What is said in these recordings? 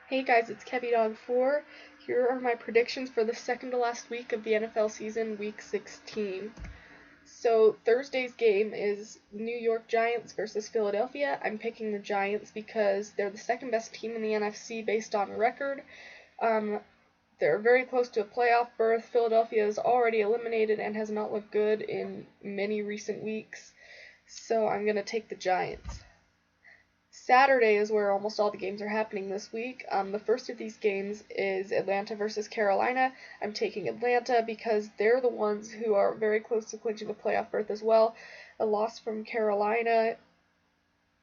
Hey guys, it's KevyDog4. Here are my predictions for the second to last week of the NFL season, week 16. So Thursday's game is New York Giants versus Philadelphia. I'm picking the Giants because they're the second best team in the NFC based on record. They're very close to a playoff berth. Philadelphia is already eliminated and has not looked good in many recent weeks. So I'm going to take the Giants. Saturday is where almost all the games are happening this week. The first of these games is Atlanta versus Carolina. I'm taking Atlanta because they're the ones who are very close to clinching a playoff berth as well. A loss from Carolina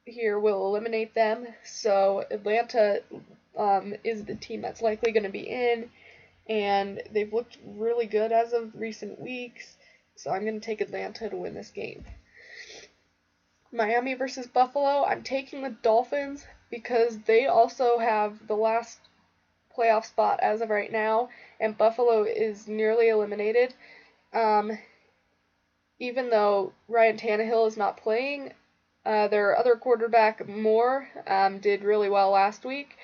here will eliminate them. So Atlanta is the team that's likely going to be in, and they've looked really good as of recent weeks. So I'm going to take Atlanta to win this game. Miami versus Buffalo, I'm taking the Dolphins because they also have the last playoff spot as of right now, and Buffalo is nearly eliminated. Even though Ryan Tannehill is not playing, their other quarterback, Moore, did really well last week,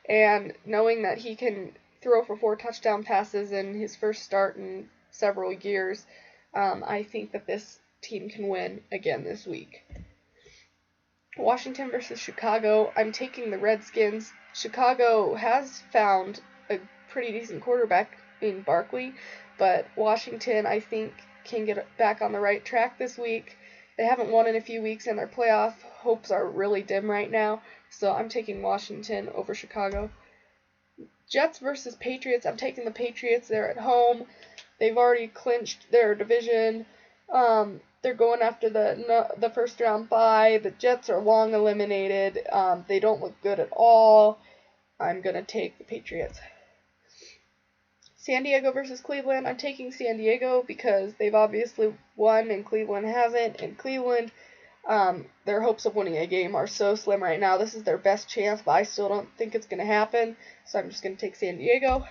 and knowing that he can throw for 4 touchdown passes in his first start in several years, I think that this team can win again this week. Washington versus Chicago, I'm taking the Redskins. Chicago has found a pretty decent quarterback in Barkley, but Washington, I think, can get back on the right track this week. They haven't won in a few weeks, and their playoff hopes are really dim right now, so I'm taking Washington over Chicago. Jets versus Patriots, I'm taking the Patriots. They're at home. They've already clinched their division. They're going after the first round bye. The Jets are long eliminated. They don't look good at all. I'm going to take the Patriots. San Diego versus Cleveland. I'm taking San Diego because they've obviously won and Cleveland hasn't. And Cleveland, their hopes of winning a game are so slim right now. This is their best chance, but I still don't think it's going to happen. So I'm just going to take San Diego.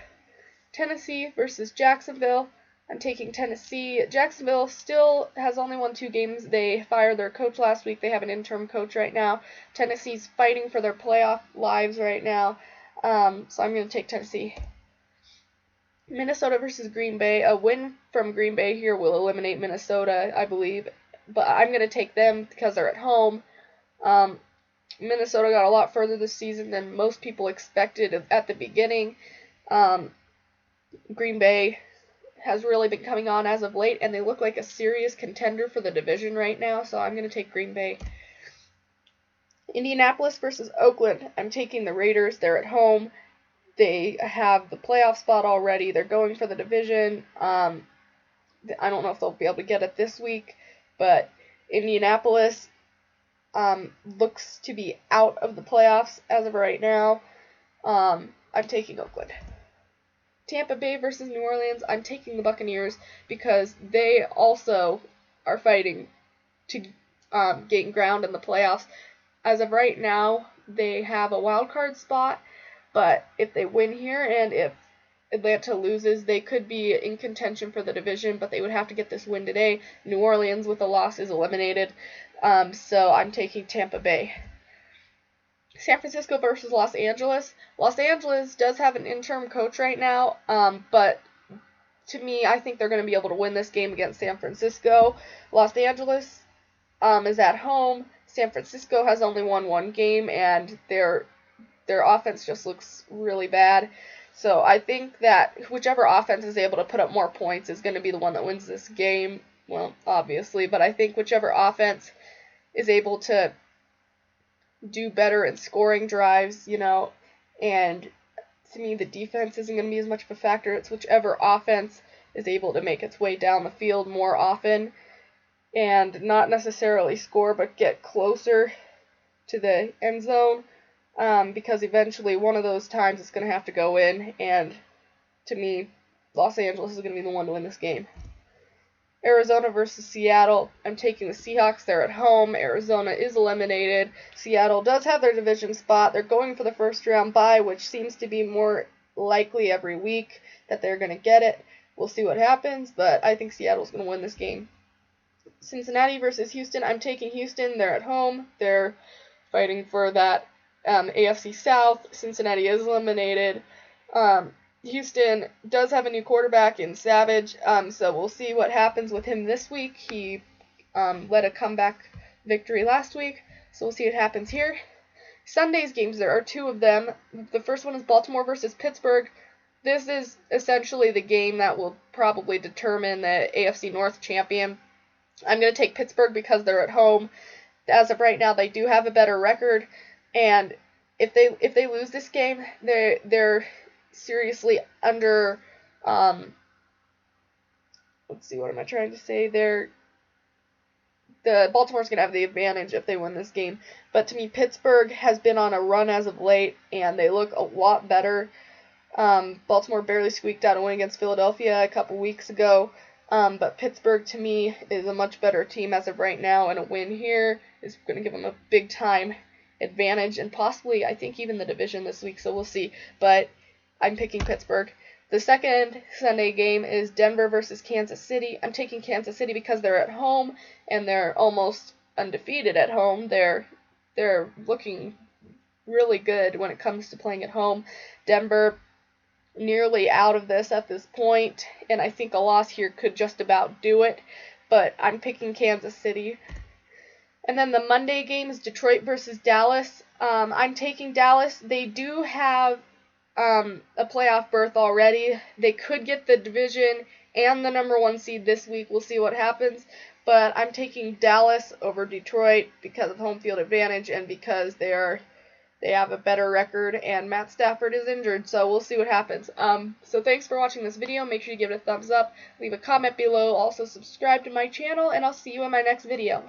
Tennessee versus Jacksonville. I'm taking Tennessee. Jacksonville still has only won 2 games. They fired their coach last week. They have an interim coach right now. Tennessee's fighting for their playoff lives right now. So I'm going to take Tennessee. Minnesota versus Green Bay. A win from Green Bay here will eliminate Minnesota, I believe. But I'm going to take them because they're at home. Minnesota got a lot further this season than most people expected at the beginning. Green Bay has really been coming on as of late, and they look like a serious contender for the division right now, so I'm going to take Green Bay. Indianapolis versus Oakland. I'm taking the Raiders. They're at home. They have the playoff spot already. They're going for the division. I don't know if they'll be able to get it this week, but Indianapolis looks to be out of the playoffs as of right now. I'm taking Oakland. Tampa Bay versus New Orleans, I'm taking the Buccaneers because they also are fighting to gain ground in the playoffs. As of right now, they have a wild card spot, but if they win here and if Atlanta loses, they could be in contention for the division, but they would have to get this win today. New Orleans, with a loss, is eliminated, so I'm taking Tampa Bay. San Francisco versus Los Angeles. Los Angeles does have an interim coach right now, but to me, I think they're going to be able to win this game against San Francisco. Los Angeles is at home. San Francisco has only won 1 game, and their offense just looks really bad. So I think that whichever offense is able to put up more points is going to be the one that wins this game. Well, obviously, but I think whichever offense is able to do better in scoring drives, and to me the defense isn't going to be as much of a factor. It's whichever offense is able to make its way down the field more often and not necessarily score but get closer to the end zone, because eventually one of those times it's going to have to go in, and to me Los Angeles is going to be the one to win this game. Arizona versus Seattle. I'm taking the Seahawks. They're at home. Arizona is eliminated. Seattle does have their division spot. They're going for the first round bye, which seems to be more likely every week that they're going to get it. We'll see what happens, but I think Seattle's going to win this game. Cincinnati versus Houston. I'm taking Houston. They're at home. They're fighting for that AFC South, Cincinnati is eliminated. Houston does have a new quarterback in Savage, so we'll see what happens with him this week. He led a comeback victory last week, so we'll see what happens here. Sunday's games, there are 2 of them. The first one is Baltimore versus Pittsburgh. This is essentially the game that will probably determine the AFC North champion. I'm going to take Pittsburgh because they're at home. As of right now, they do have a better record, and if they lose this game, they're seriously under. Let's see, what am I trying to say? The Baltimore's going to have the advantage if they win this game. But to me, Pittsburgh has been on a run as of late, and they look a lot better. Baltimore barely squeaked out a win against Philadelphia a couple weeks ago. But Pittsburgh, to me, is a much better team as of right now, and a win here is going to give them a big-time advantage, and possibly, I think, even the division this week, so we'll see. But I'm picking Pittsburgh. The second Sunday game is Denver versus Kansas City. I'm taking Kansas City because they're at home, and they're almost undefeated at home. They're looking really good when it comes to playing at home. Denver nearly out of this at this point, and I think a loss here could just about do it, but I'm picking Kansas City. And then the Monday game is Detroit versus Dallas. I'm taking Dallas. They do have a playoff berth already. They could get the division and the number 1 seed this week. We'll see what happens. But I'm taking Dallas over Detroit because of home field advantage and because they have a better record and Matt Stafford is injured. So we'll see what happens. So thanks for watching this video. Make sure you give it a thumbs up. Leave a comment below. Also subscribe to my channel, and I'll see you in my next video.